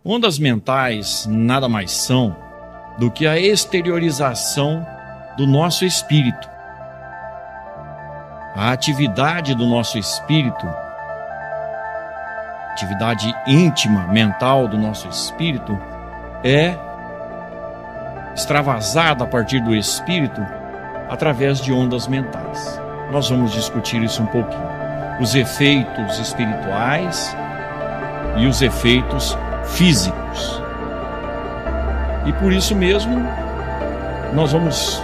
Ondas mentais nada mais são do que a exteriorização do nosso espírito. A atividade do nosso espírito, atividade íntima, mental do nosso espírito, é extravasada a partir do espírito através de ondas mentais. Nós vamos discutir isso um pouquinho. Os efeitos espirituais e os efeitos físicos. E por isso mesmo, nós vamos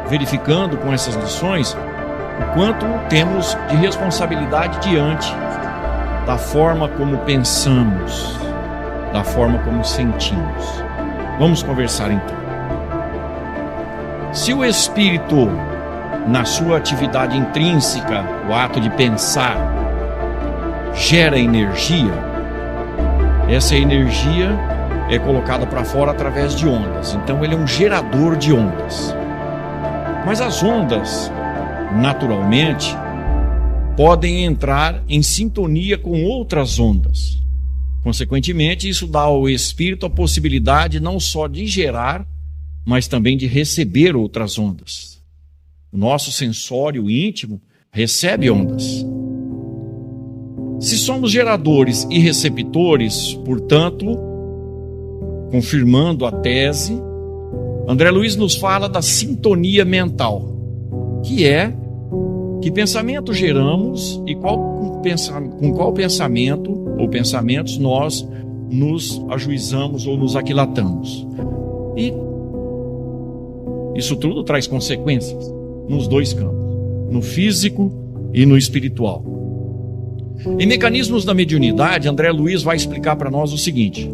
verificando com essas lições o quanto temos de responsabilidade diante da forma como pensamos, da forma como sentimos. Vamos conversar então. Se o espírito, na sua atividade intrínseca, o ato de pensar, gera energia, essa energia é colocada para fora através de ondas. Então ele é um gerador de ondas. Mas as ondas, naturalmente, podem entrar em sintonia com outras ondas. Consequentemente, isso dá ao espírito a possibilidade não só de gerar, mas também de receber outras ondas. O nosso sensório íntimo recebe ondas. Se somos geradores e receptores, portanto, confirmando a tese, André Luiz nos fala da sintonia mental, que é que pensamento geramos e com qual pensamento ou pensamentos nós nos ajuizamos ou nos aquilatamos. E isso tudo traz consequências nos dois campos, no físico e no espiritual. Em Mecanismos da Mediunidade, André Luiz vai explicar para nós o seguinte: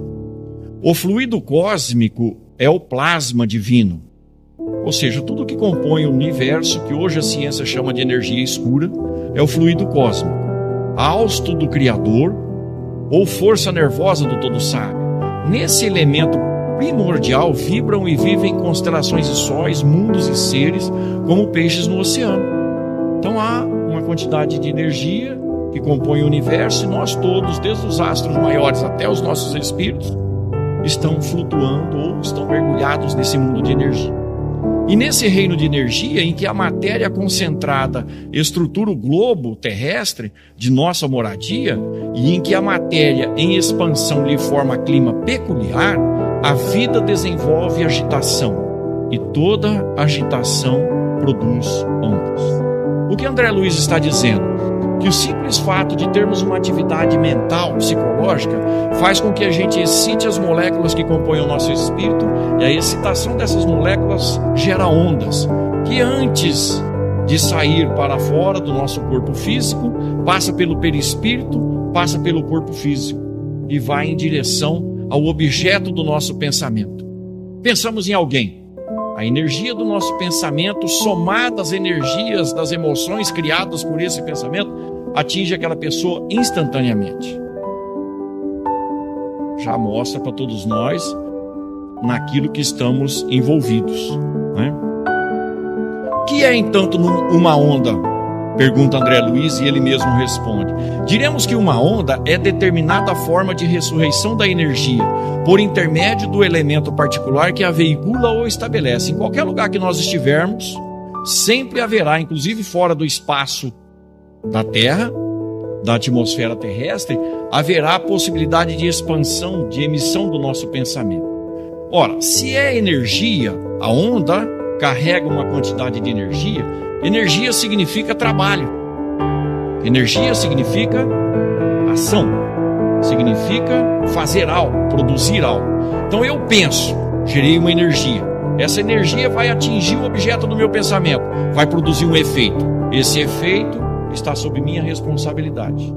o fluido cósmico é o plasma divino, ou seja, tudo que compõe o universo, que hoje a ciência chama de energia escura, é o fluido cósmico, hausto do Criador ou força nervosa do Todo-Sábio. Nesse elemento primordial vibram e vivem constelações e sóis, mundos e seres, como peixes no oceano. Então há uma quantidade de energia que compõe o universo, e nós todos, desde os astros maiores até os nossos espíritos, estão flutuando ou estão mergulhados nesse mundo de energia. E nesse reino de energia, em que a matéria concentrada estrutura o globo terrestre de nossa moradia, e em que a matéria em expansão lhe forma clima peculiar, a vida desenvolve agitação, e toda agitação produz ondas. O que André Luiz está dizendo? Que o simples fato de termos uma atividade mental, psicológica, faz com que a gente excite as moléculas que compõem o nosso espírito, e a excitação dessas moléculas gera ondas, que antes de sair para fora do nosso corpo físico, passa pelo perispírito, passa pelo corpo físico, e vai em direção ao objeto do nosso pensamento. Pensamos em alguém. A energia do nosso pensamento, somada às energias das emoções criadas por esse pensamento, atinge aquela pessoa instantaneamente. Já mostra para todos nós naquilo que estamos envolvidos, né? O que é, então, uma onda? Pergunta André Luiz, e ele mesmo responde. Diremos que uma onda é determinada forma de ressurreição da energia, por intermédio do elemento particular que a veicula ou estabelece. Em qualquer lugar que nós estivermos, sempre haverá, inclusive fora do espaço da Terra, da atmosfera terrestre, haverá a possibilidade de expansão, de emissão do nosso pensamento. Ora, se é energia, a onda carrega uma quantidade de energia. Energia significa trabalho. Energia significa ação. Significa fazer algo, produzir algo. Então eu penso, gerei uma energia. Essa energia vai atingir o objeto do meu pensamento, vai produzir um efeito. Esse efeito está sob minha responsabilidade.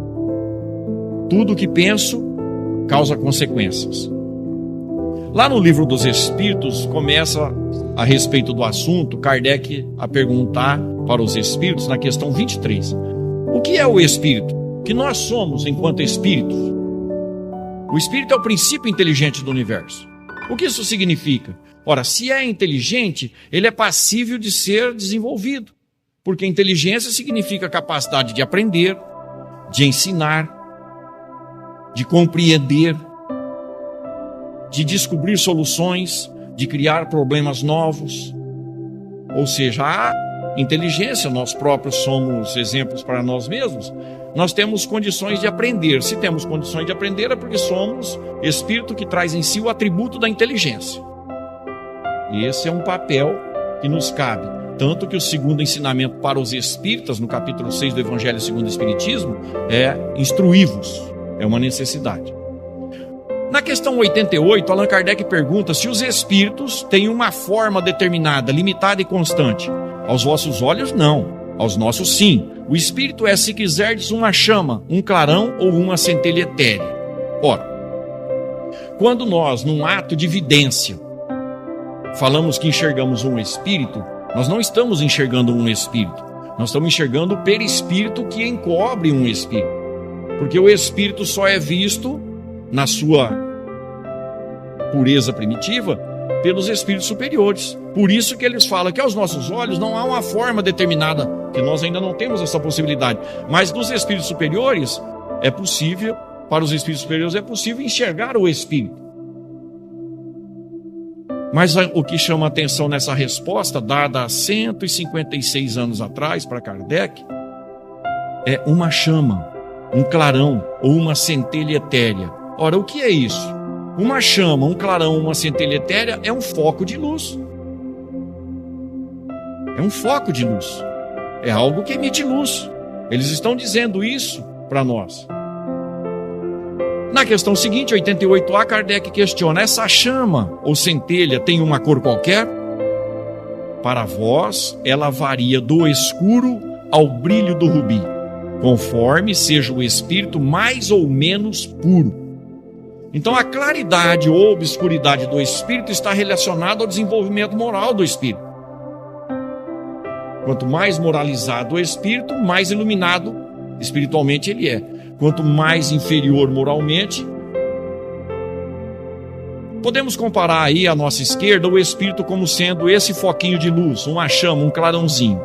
Tudo que penso causa consequências. Lá no Livro dos Espíritos, começa a respeito do assunto, Kardec a perguntar para os espíritos na questão 23. O que é o espírito? O que nós somos enquanto espíritos? O espírito é o princípio inteligente do universo. O que isso significa? Ora, se é inteligente, ele é passível de ser desenvolvido. Porque inteligência significa capacidade de aprender, de ensinar, de compreender, de descobrir soluções, de criar problemas novos. Ou seja, a inteligência, nós próprios somos exemplos para nós mesmos, nós temos condições de aprender. Se temos condições de aprender é porque somos espírito que traz em si o atributo da inteligência. E esse é um papel que nos cabe. Tanto que o segundo ensinamento para os espíritas, no capítulo 6 do Evangelho segundo o Espiritismo, é instruí-vos. É uma necessidade. Na questão 88, Allan Kardec pergunta se os espíritos têm uma forma determinada, limitada e constante. Aos vossos olhos, não. Aos nossos, sim. O espírito é, se quiserdes, uma chama, um clarão ou uma centelha etérea. Ora, quando nós, num ato de vidência, falamos que enxergamos um espírito, nós não estamos enxergando um espírito. Nós estamos enxergando o perispírito que encobre um espírito. Porque o espírito só é visto na sua pureza primitiva pelos espíritos superiores. Por isso que eles falam que aos nossos olhos não há uma forma determinada, que nós ainda não temos essa possibilidade. Mas nos espíritos superiores é possível, para os espíritos superiores é possível enxergar o espírito. Mas o que chama a atenção nessa resposta, dada há 156 anos atrás para Kardec, é uma chama, um clarão ou uma centelha etérea. Ora, o que é isso? Uma chama, um clarão, uma centelha etérea é um foco de luz. É um foco de luz. É algo que emite luz. Eles estão dizendo isso para nós. Na questão seguinte, 88A, Kardec questiona: essa chama ou centelha tem uma cor qualquer? Para vós, ela varia do escuro ao brilho do rubi, conforme seja o espírito mais ou menos puro. Então, a claridade ou obscuridade do espírito está relacionada ao desenvolvimento moral do espírito. Quanto mais moralizado o espírito, mais iluminado espiritualmente ele é. Quanto mais inferior moralmente, podemos comparar aí à nossa esquerda o espírito como sendo esse foquinho de luz, uma chama, um clarãozinho.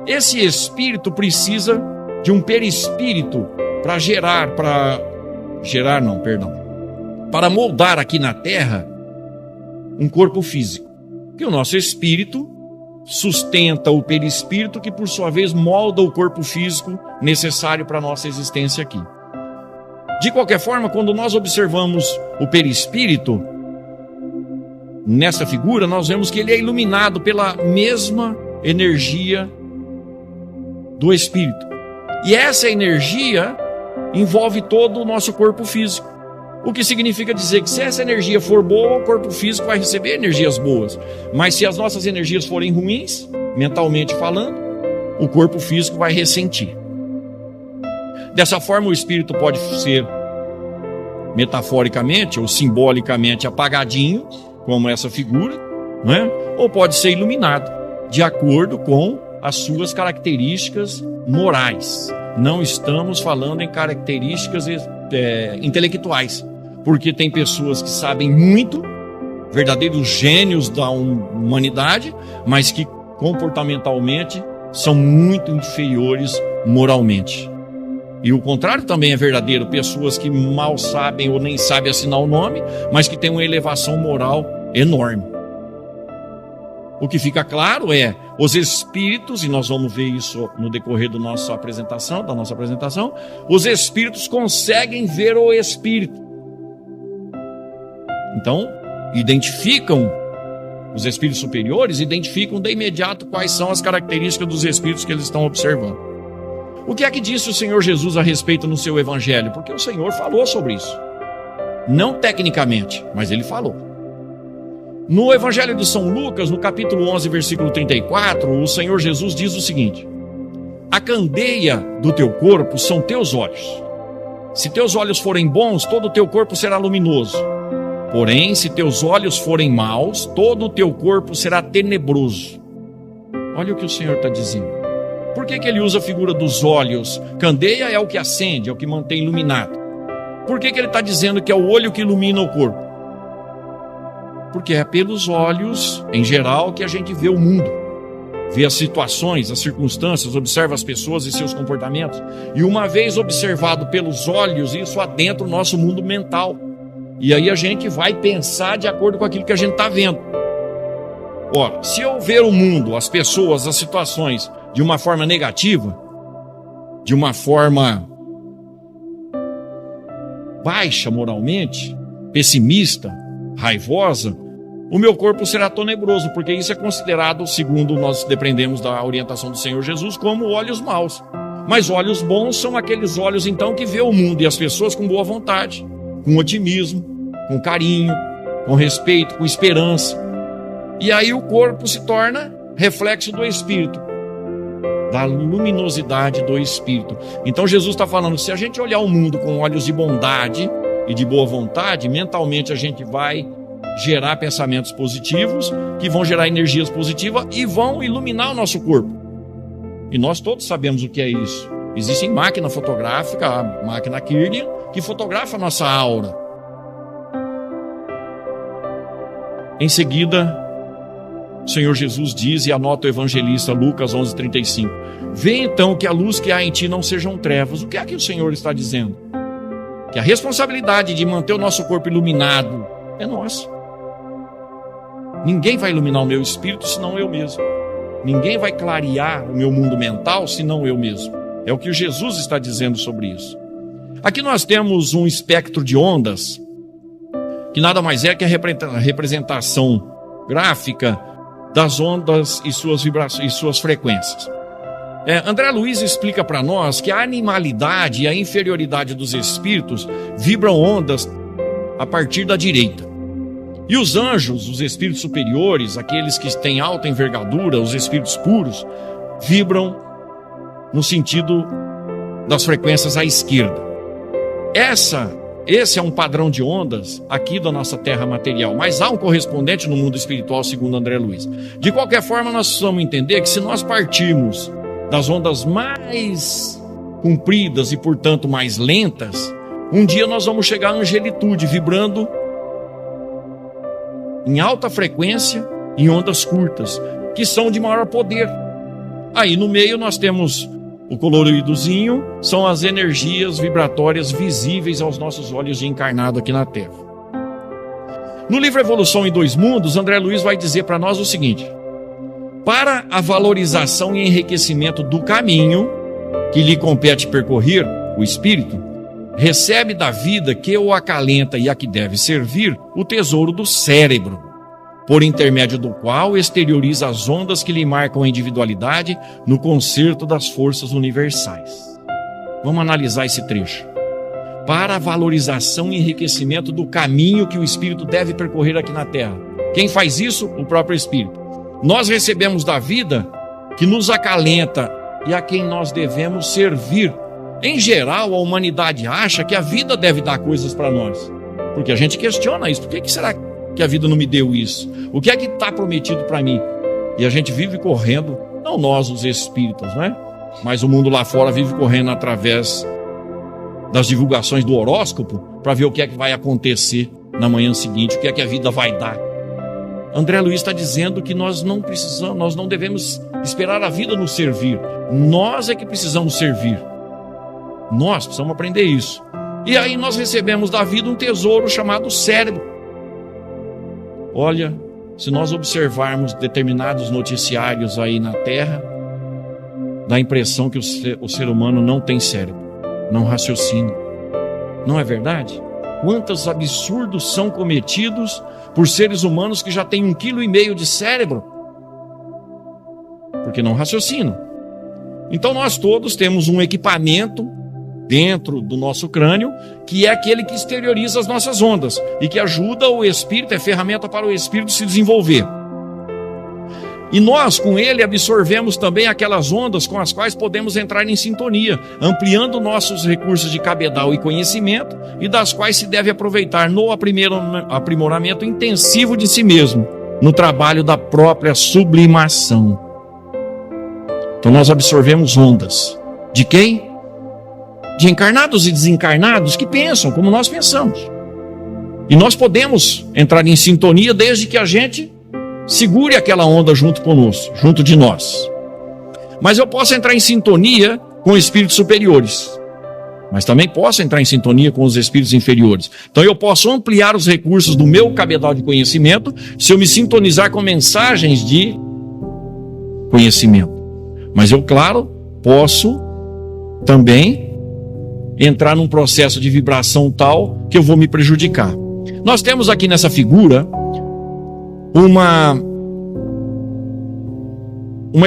Esse espírito precisa de um perispírito para moldar aqui na Terra um corpo físico. Que o nosso espírito sustenta o perispírito, que por sua vez molda o corpo físico necessário para a nossa existência aqui. De qualquer forma, quando nós observamos o perispírito, nessa figura, nós vemos que ele é iluminado pela mesma energia do espírito. E essa energia envolve todo o nosso corpo físico. O que significa dizer que se essa energia for boa, o corpo físico vai receber energias boas. Mas se as nossas energias forem ruins, mentalmente falando, o corpo físico vai ressentir. Dessa forma, o espírito pode ser metaforicamente ou simbolicamente apagadinho, como essa figura, não é? Ou pode ser iluminado, de acordo com as suas características morais. Não estamos falando em características intelectuais, porque tem pessoas que sabem muito, verdadeiros gênios da humanidade, mas que comportamentalmente são muito inferiores moralmente. E o contrário também é verdadeiro, pessoas que mal sabem ou nem sabem assinar o nome, mas que têm uma elevação moral enorme. O que fica claro é, os espíritos, e nós vamos ver isso no decorrer da nossa apresentação, os espíritos conseguem ver o espírito. Então, os espíritos superiores identificam de imediato quais são as características dos espíritos que eles estão observando. O que é que disse o Senhor Jesus a respeito no seu evangelho? Porque o Senhor falou sobre isso. Não tecnicamente, mas ele falou. No evangelho de São Lucas, no capítulo 11, versículo 34, o Senhor Jesus diz o seguinte: a candeia do teu corpo são teus olhos. Se teus olhos forem bons, todo o teu corpo será luminoso. Porém, se teus olhos forem maus, todo o teu corpo será tenebroso. Olha o que o Senhor está dizendo. Por que ele usa a figura dos olhos? Candeia é o que acende, é o que mantém iluminado. Por que ele está dizendo que é o olho que ilumina o corpo? Porque é pelos olhos, em geral, que a gente vê o mundo. Vê as situações, as circunstâncias, observa as pessoas e seus comportamentos. E uma vez observado pelos olhos, isso adentra o nosso mundo mental. E aí a gente vai pensar de acordo com aquilo que a gente está vendo. Ora, se eu ver o mundo, as pessoas, as situações de uma forma negativa, de uma forma baixa moralmente, pessimista, raivosa, o meu corpo será tenebroso, porque isso é considerado, segundo nós depreendemos da orientação do Senhor Jesus, como olhos maus. Mas olhos bons são aqueles olhos, então, que vê o mundo e as pessoas com boa vontade, com otimismo, com carinho, com respeito, com esperança. E aí o corpo se torna reflexo do Espírito, da luminosidade do Espírito. Então Jesus está falando, se a gente olhar o mundo com olhos de bondade e de boa vontade, mentalmente a gente vai gerar pensamentos positivos, que vão gerar energias positivas e vão iluminar o nosso corpo. E nós todos sabemos o que é isso. Existe máquina fotográfica, a máquina Kirlian, que fotografa a nossa aura. Em seguida, o Senhor Jesus diz, e anota o evangelista Lucas 11:35, vê então que a luz que há em ti não sejam trevas. O que é que o Senhor está dizendo? Que a responsabilidade de manter o nosso corpo iluminado é nossa. Ninguém vai iluminar o meu espírito senão eu mesmo. Ninguém vai clarear o meu mundo mental senão eu mesmo. É o que Jesus está dizendo sobre isso. Aqui nós temos um espectro de ondas, que nada mais é que a representação gráfica das ondas e suas vibrações e suas frequências. André Luiz explica para nós que a animalidade e a inferioridade dos espíritos vibram ondas a partir da direita. E os anjos, os espíritos superiores, aqueles que têm alta envergadura, os espíritos puros, vibram no sentido das frequências à esquerda. Esse é um padrão de ondas aqui da nossa terra material, mas há um correspondente no mundo espiritual, segundo André Luiz. De qualquer forma, nós precisamos entender que se nós partirmos das ondas mais compridas e, portanto, mais lentas, um dia nós vamos chegar à angelitude, vibrando em alta frequência, em ondas curtas, que são de maior poder. Aí no meio nós temos o coloridozinho, são as energias vibratórias visíveis aos nossos olhos de encarnado aqui na Terra. No livro Evolução em Dois Mundos, André Luiz vai dizer para nós o seguinte: para a valorização e enriquecimento do caminho que lhe compete percorrer, o espírito recebe da vida que o acalenta e a que deve servir o tesouro do cérebro, por intermédio do qual exterioriza as ondas que lhe marcam a individualidade no concerto das forças universais. Vamos analisar esse trecho. Para a valorização e enriquecimento do caminho que o espírito deve percorrer aqui na Terra. Quem faz isso? O próprio espírito. Nós recebemos da vida que nos acalenta e a quem nós devemos servir. Em geral, a humanidade acha que a vida deve dar coisas para nós, porque a gente questiona isso. Por que será que a vida não me deu isso? O que é que está prometido para mim? E a gente vive correndo, não nós os espíritas, né? Mas o mundo lá fora vive correndo através das divulgações do horóscopo para ver o que é que vai acontecer na manhã seguinte, o que é que a vida vai dar. André Luiz está dizendo que nós não precisamos, nós não devemos esperar a vida nos servir. Nós é que precisamos servir. Nós precisamos aprender isso. E aí nós recebemos da vida um tesouro chamado cérebro. Olha, se nós observarmos determinados noticiários aí na Terra, dá a impressão que o ser humano não tem cérebro, não raciocina. Não é verdade? Quantos absurdos são cometidos por seres humanos que já têm 1,5 kg de cérebro? Porque não raciocinam. Então nós todos temos um equipamento dentro do nosso crânio, que é aquele que exterioriza as nossas ondas e que ajuda o espírito, é ferramenta para o espírito se desenvolver. E nós, com ele, absorvemos também aquelas ondas com as quais podemos entrar em sintonia, ampliando nossos recursos de cabedal e conhecimento, e das quais se deve aproveitar no aprimoramento intensivo de si mesmo, no trabalho da própria sublimação. Então nós absorvemos ondas. De quem? De encarnados e desencarnados que pensam como nós pensamos. E nós podemos entrar em sintonia desde que a gente segure aquela onda junto conosco, junto de nós. Mas eu posso entrar em sintonia com espíritos superiores. mas também posso entrar em sintonia com os espíritos inferiores. Então eu posso ampliar os recursos do meu cabedal de conhecimento se eu me sintonizar com mensagens de conhecimento. Mas eu, claro, posso também entrar num processo de vibração tal que eu vou me prejudicar. Nós temos aqui nessa figura uma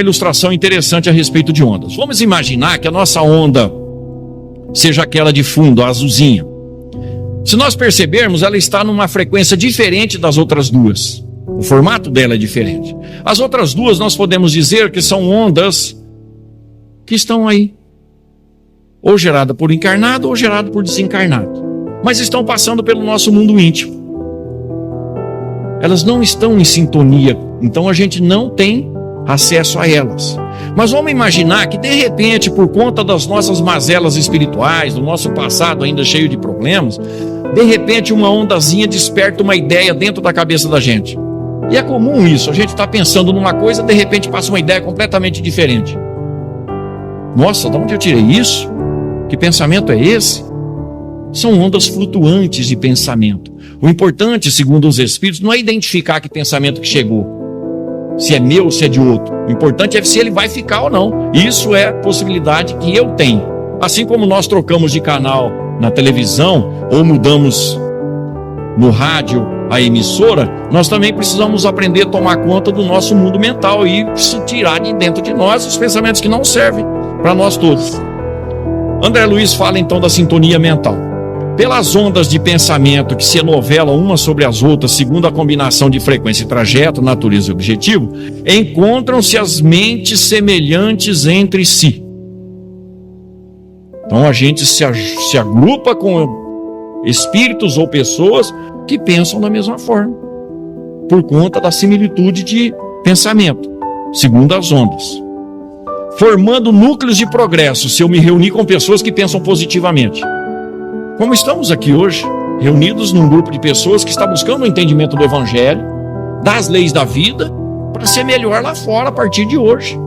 ilustração interessante a respeito de ondas. Vamos imaginar que a nossa onda seja aquela de fundo, a azulzinha. Se nós percebermos, ela está numa frequência diferente das outras duas. O formato dela é diferente. As outras duas nós podemos dizer que são ondas que estão aí, ou gerada por encarnado ou gerada por desencarnado, mas estão passando pelo nosso mundo íntimo. Elas não estão em sintonia, então a gente não tem acesso a elas. Mas vamos imaginar que de repente, por conta das nossas mazelas espirituais, do nosso passado ainda cheio de problemas, de repente uma ondazinha desperta uma ideia dentro da cabeça da gente. E é comum isso, a gente está pensando numa coisa, de repente passa uma ideia completamente diferente. Nossa, de onde eu tirei isso? Que pensamento é esse? São ondas flutuantes de pensamento. O importante, segundo os espíritos, não é identificar que pensamento que chegou, se é meu ou se é de outro. O importante é se ele vai ficar ou não. Isso é a possibilidade que eu tenho. Assim como nós trocamos de canal na televisão ou mudamos no rádio a emissora, nós também precisamos aprender a tomar conta do nosso mundo mental e tirar de dentro de nós os pensamentos que não servem para nós todos. André Luiz fala então da sintonia mental. Pelas ondas de pensamento que se enovelam umas sobre as outras, segundo a combinação de frequência e trajeto, natureza e objetivo, encontram-se as mentes semelhantes entre si. Então a gente se agrupa com espíritos ou pessoas que pensam da mesma forma, por conta da similitude de pensamento, segundo as ondas. Formando núcleos de progresso, se eu me reunir com pessoas que pensam positivamente. Como estamos aqui hoje, reunidos num grupo de pessoas que está buscando o entendimento do Evangelho, das leis da vida, para ser melhor lá fora a partir de hoje.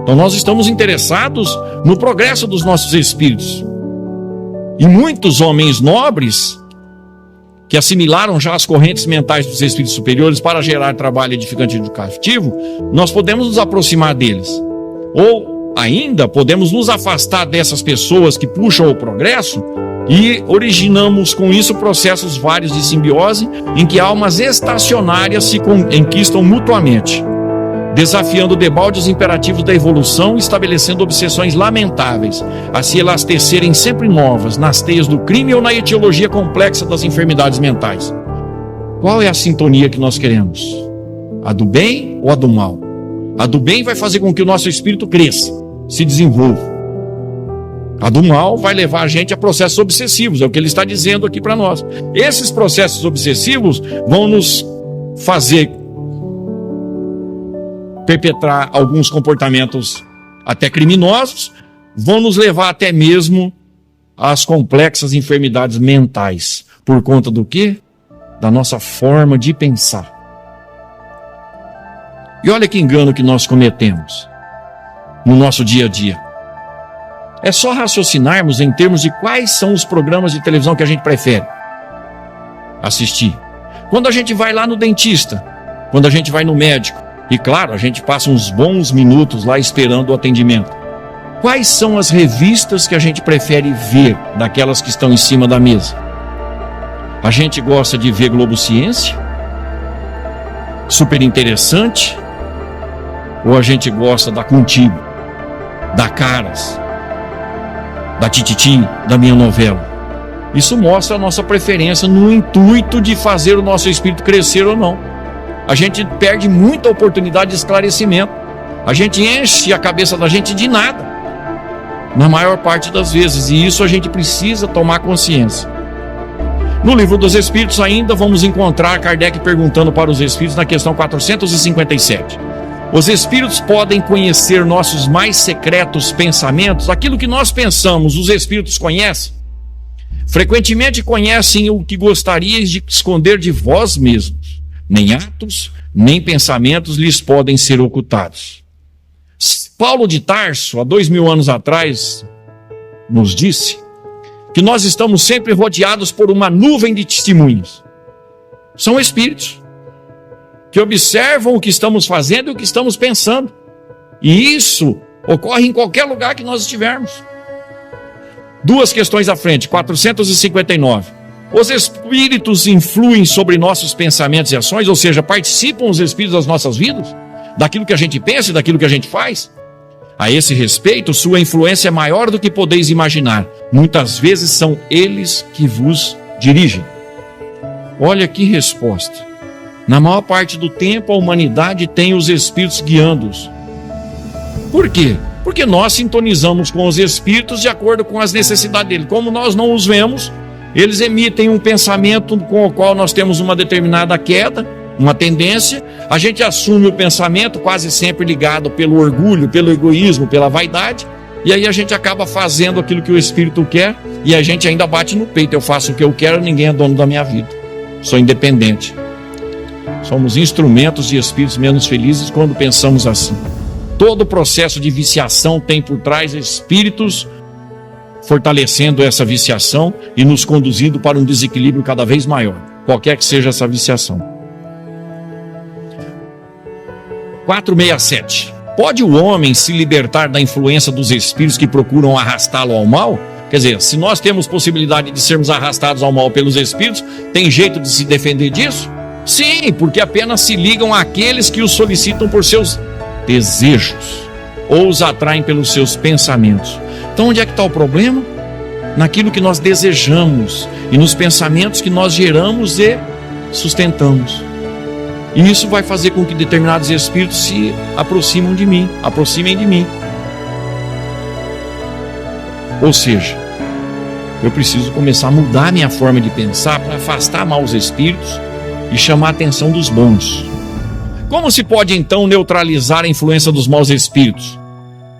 Então nós estamos interessados no progresso dos nossos espíritos. E muitos homens nobres, que assimilaram já as correntes mentais dos espíritos superiores para gerar trabalho edificante e educativo, nós podemos nos aproximar deles. Ou ainda podemos nos afastar dessas pessoas que puxam o progresso e originamos com isso processos vários de simbiose em que almas estacionárias se enquistam mutuamente, desafiando debaldes imperativos da evolução e estabelecendo obsessões lamentáveis a se elastecerem sempre novas nas teias do crime ou na etiologia complexa das enfermidades mentais. Qual é a sintonia que nós queremos? A do bem ou a do mal? A do bem vai fazer com que o nosso espírito cresça, se desenvolva. A do mal vai levar a gente a processos obsessivos, é o que ele está dizendo aqui para nós. Esses processos obsessivos vão nos fazer perpetrar alguns comportamentos até criminosos, vão nos levar até mesmo às complexas enfermidades mentais. Por conta do quê? Da nossa forma de pensar. E olha que engano que nós cometemos no nosso dia a dia. É só raciocinarmos em termos de quais são os programas de televisão que a gente prefere assistir. Quando a gente vai lá no dentista, quando a gente vai no médico, e claro, a gente passa uns bons minutos lá esperando o atendimento. Quais são as revistas que a gente prefere ver daquelas que estão em cima da mesa? A gente gosta de ver Globo Ciência? Super interessante? Ou a gente gosta da Contigo, da Caras, da Tititi, da Minha Novela? Isso mostra a nossa preferência no intuito de fazer o nosso espírito crescer ou não. A gente perde muita oportunidade de esclarecimento. A gente enche a cabeça da gente de nada, na maior parte das vezes, e isso a gente precisa tomar consciência. No Livro dos Espíritos ainda vamos encontrar Kardec perguntando para os espíritos na questão 457. Os espíritos podem conhecer nossos mais secretos pensamentos? Aquilo que nós pensamos, os espíritos conhecem? Frequentemente conhecem o que gostariais de esconder de vós mesmos. Nem atos, nem pensamentos lhes podem ser ocultados. Paulo de Tarso, há 2000 anos atrás, nos disse que nós estamos sempre rodeados por uma nuvem de testemunhas. São espíritos que observam o que estamos fazendo e o que estamos pensando. E isso ocorre em qualquer lugar que nós estivermos. Duas questões à frente, 459. Os espíritos influem sobre nossos pensamentos e ações, ou seja, participam os espíritos das nossas vidas? Daquilo que a gente pensa e daquilo que a gente faz? A esse respeito, sua influência é maior do que podeis imaginar. Muitas vezes são eles que vos dirigem. Olha que resposta. Na maior parte do tempo, a humanidade tem os espíritos guiando-os. Por quê? Porque nós sintonizamos com os espíritos de acordo com as necessidades deles. Como nós não os vemos, eles emitem um pensamento com o qual nós temos uma determinada queda, uma tendência. A gente assume o pensamento quase sempre ligado pelo orgulho, pelo egoísmo, pela vaidade. E aí a gente acaba fazendo aquilo que o espírito quer e a gente ainda bate no peito. Eu faço o que eu quero, ninguém é dono da minha vida. Sou independente. Somos instrumentos de espíritos menos felizes quando pensamos assim. Todo o processo de viciação tem por trás espíritos fortalecendo essa viciação e nos conduzindo para um desequilíbrio cada vez maior, qualquer que seja essa viciação. 467. Pode o homem se libertar da influência dos espíritos que procuram arrastá-lo ao mal? Quer dizer, se nós temos possibilidade de sermos arrastados ao mal pelos espíritos, tem jeito de se defender disso? Sim, porque apenas se ligam àqueles que os solicitam por seus desejos ou os atraem pelos seus pensamentos. Então onde é que está o problema? Naquilo que nós desejamos e nos pensamentos que nós geramos e sustentamos. E isso vai fazer com que determinados espíritos se aproximem de mim. Ou seja, eu preciso começar a mudar minha forma de pensar para afastar maus espíritos e chamar a atenção dos bons. Como se pode então neutralizar a influência dos maus espíritos?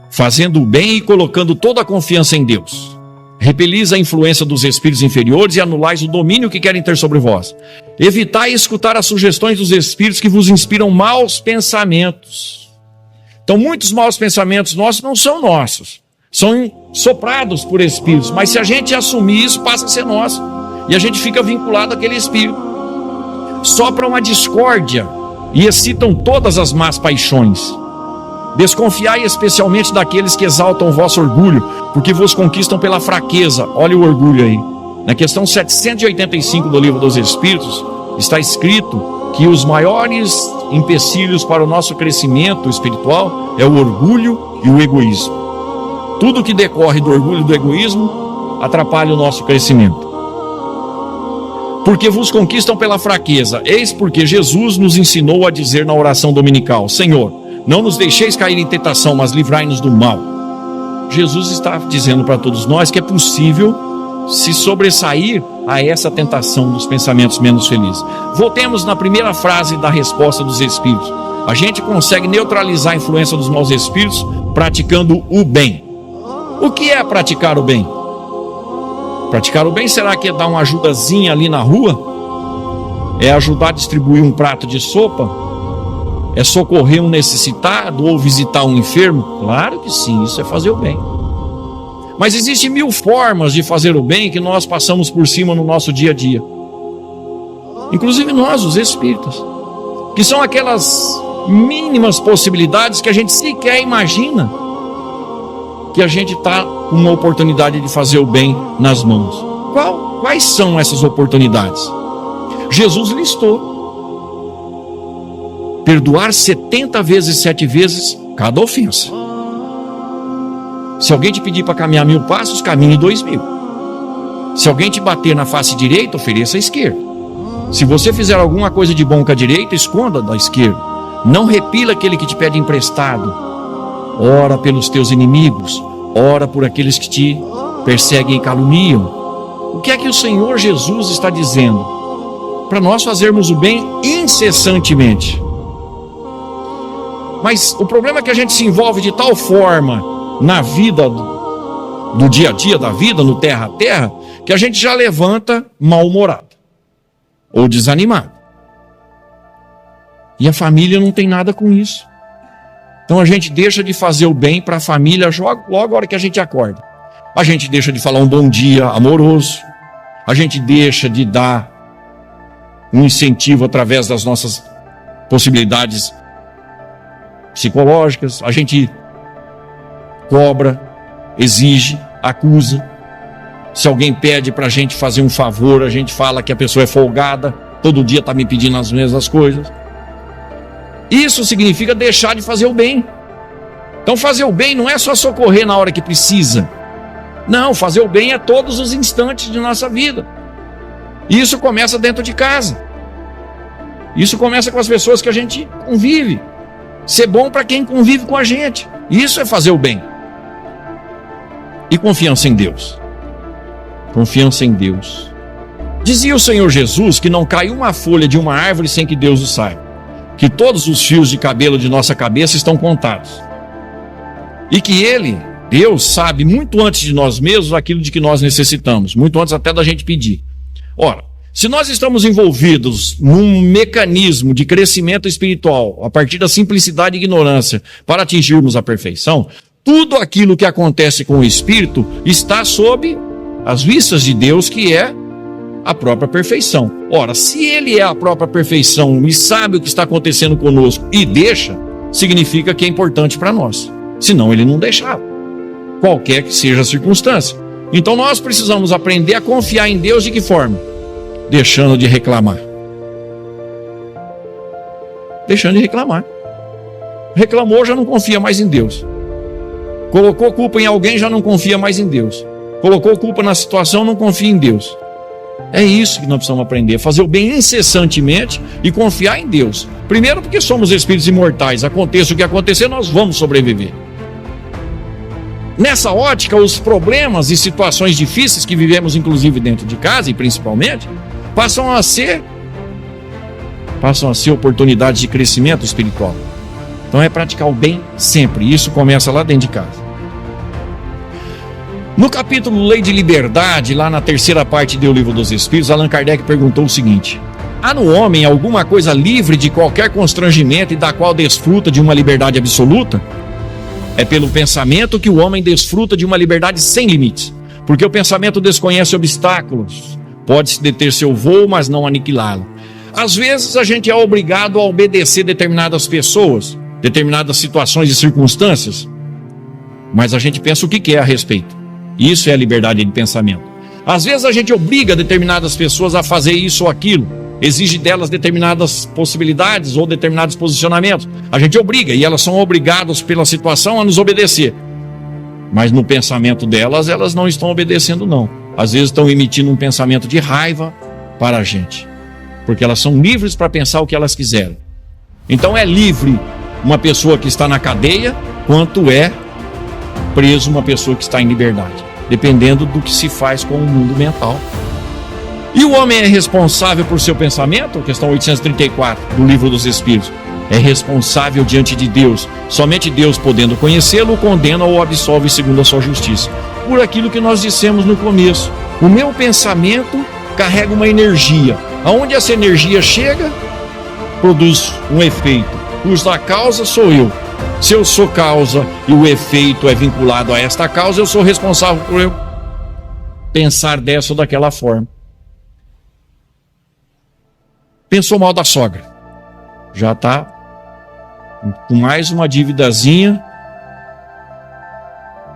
Fazendo o bem e colocando toda a confiança em Deus. Repelis a influência dos espíritos inferiores e anulais o domínio que querem ter sobre vós. Evitai escutar as sugestões dos espíritos que vos inspiram maus pensamentos. Então muitos maus pensamentos nossos não são nossos. São soprados por espíritos. Mas se a gente assumir isso, passa a ser nosso. E a gente fica vinculado àquele espírito. Sopram a discórdia e excitam todas as más paixões. Desconfiai especialmente daqueles que exaltam o vosso orgulho, porque vos conquistam pela fraqueza. Olha o orgulho aí. Na questão 785 do Livro dos Espíritos, está escrito que os maiores empecilhos para o nosso crescimento espiritual é o orgulho e o egoísmo. Tudo que decorre do orgulho e do egoísmo atrapalha o nosso crescimento. Porque vos conquistam pela fraqueza. Eis porque Jesus nos ensinou a dizer na oração dominical: Senhor, não nos deixeis cair em tentação, mas livrai-nos do mal. Jesus está dizendo para todos nós que é possível se sobressair a essa tentação dos pensamentos menos felizes. Voltemos na primeira frase da resposta dos espíritos. A gente consegue neutralizar a influência dos maus espíritos praticando o bem. O que é praticar o bem? Praticar o bem, será que é dar uma ajudazinha ali na rua? É ajudar a distribuir um prato de sopa? É socorrer um necessitado ou visitar um enfermo? Claro que sim, isso é fazer o bem. Mas existem 1000 formas de fazer o bem que nós passamos por cima no nosso dia a dia. Inclusive nós, os espíritas, que são aquelas mínimas possibilidades que a gente sequer imagina que a gente está com uma oportunidade de fazer o bem nas mãos. Quais são essas oportunidades? Jesus listou. Perdoar 70 vezes 7 vezes cada ofensa. Se alguém te pedir para caminhar 1000 passos, caminhe 2000. Se alguém te bater na face direita, ofereça a esquerda. Se você fizer alguma coisa de bom com a direita, esconda da esquerda. Não repila aquele que te pede emprestado. Ora pelos teus inimigos. Ora por aqueles que te perseguem e caluniam. O que é que o Senhor Jesus está dizendo? Para nós fazermos o bem incessantemente. Mas o problema é que a gente se envolve de tal forma na vida, do dia a dia da vida, no terra a terra, que a gente já levanta mal-humorado ou desanimado. E a família não tem nada com isso. Então a gente deixa de fazer o bem para a família logo a hora que a gente acorda. a gente deixa de falar um bom dia amoroso, a gente deixa de dar um incentivo através das nossas possibilidades psicológicas, a gente cobra, exige, acusa. Se alguém pede para a gente fazer um favor, a gente fala que a pessoa é folgada, todo dia está me pedindo as mesmas coisas. Isso significa deixar de fazer o bem. Então fazer o bem não é só socorrer na hora que precisa. Não, fazer o bem é todos os instantes de nossa vida. Isso começa dentro de casa. Isso começa com as pessoas que a gente convive. Ser bom para quem convive com a gente. Isso é fazer o bem. E confiança em Deus. Confiança em Deus. Dizia o Senhor Jesus que não cai uma folha de uma árvore sem que Deus o saiba. Que todos os fios de cabelo de nossa cabeça estão contados. E que Ele, Deus, sabe muito antes de nós mesmos aquilo de que nós necessitamos. Muito antes até da gente pedir. Ora, se nós estamos envolvidos num mecanismo de crescimento espiritual, a partir da simplicidade e ignorância, para atingirmos a perfeição, tudo aquilo que acontece com o Espírito está sob as vistas de Deus, que é a própria perfeição. Ora, se Ele é a própria perfeição e sabe o que está acontecendo conosco e deixa, significa que é importante para nós. Senão Ele não deixava, qualquer que seja a circunstância. Então nós precisamos aprender a confiar em Deus de que forma? Deixando de reclamar. Deixando de reclamar. Reclamou, já não confia mais em Deus. Colocou culpa em alguém, já não confia mais em Deus. Colocou culpa na situação, não confia em Deus. É isso que nós precisamos aprender, fazer o bem incessantemente e confiar em Deus. Primeiro porque somos espíritos imortais, aconteça o que acontecer, nós vamos sobreviver. Nessa ótica, os problemas e situações difíceis que vivemos, inclusive dentro de casa e principalmente, passam a ser oportunidades de crescimento espiritual. Então é praticar o bem sempre, e isso começa lá dentro de casa. No capítulo Lei de Liberdade, lá na terceira parte do Livro dos Espíritos, Allan Kardec perguntou o seguinte: há no homem alguma coisa livre de qualquer constrangimento e da qual desfruta de uma liberdade absoluta? É pelo pensamento que o homem desfruta de uma liberdade sem limites, porque o pensamento desconhece obstáculos, pode-se deter seu voo, mas não aniquilá-lo. Às vezes a gente é obrigado a obedecer determinadas pessoas, determinadas situações e circunstâncias, mas a gente pensa o que quer a respeito. Isso é a liberdade de pensamento. Às vezes a gente obriga determinadas pessoas a fazer isso ou aquilo, exige delas determinadas possibilidades ou determinados posicionamentos. A gente obriga e elas são obrigadas pela situação a nos obedecer. Mas no pensamento delas, elas não estão obedecendo não. Às vezes estão emitindo um pensamento de raiva para a gente, porque elas são livres para pensar o que elas quiserem. Então é livre uma pessoa que está na cadeia, quanto é preso uma pessoa que está em liberdade, dependendo do que se faz com o mundo mental. E o homem é responsável por seu pensamento? Questão 834 do Livro dos Espíritos. É responsável diante de Deus. Somente Deus, podendo conhecê-lo, condena ou absolve segundo a sua justiça. Por aquilo que nós dissemos no começo. O meu pensamento carrega uma energia. Aonde essa energia chega, produz um efeito. Cuja causa sou eu. Se eu sou causa e o efeito é vinculado a esta causa, eu sou responsável por eu pensar dessa ou daquela forma. Pensou mal da sogra, já está com mais uma dívidazinha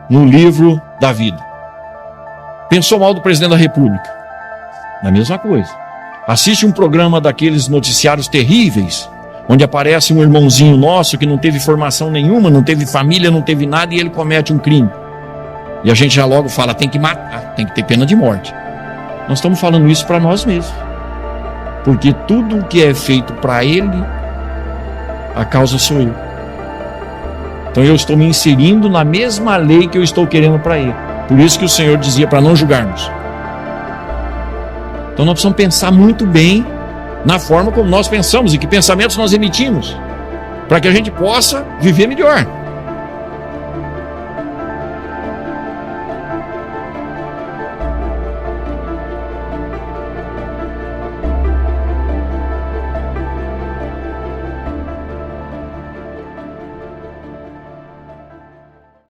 no livro da vida. Pensou mal do presidente da República, a mesma coisa. Assiste um programa daqueles noticiários terríveis, onde aparece um irmãozinho nosso que não teve formação nenhuma, não teve família, não teve nada, e ele comete um crime. E a gente já logo fala, tem que matar, tem que ter pena de morte. Nós estamos falando isso para nós mesmos. Porque tudo o que é feito para ele, a causa sou eu. Então eu estou me inserindo na mesma lei que eu estou querendo para ele. Por isso que o Senhor dizia para não julgarmos. Então nós precisamos pensar muito bem na forma como nós pensamos e que pensamentos nós emitimos, para que a gente possa viver melhor.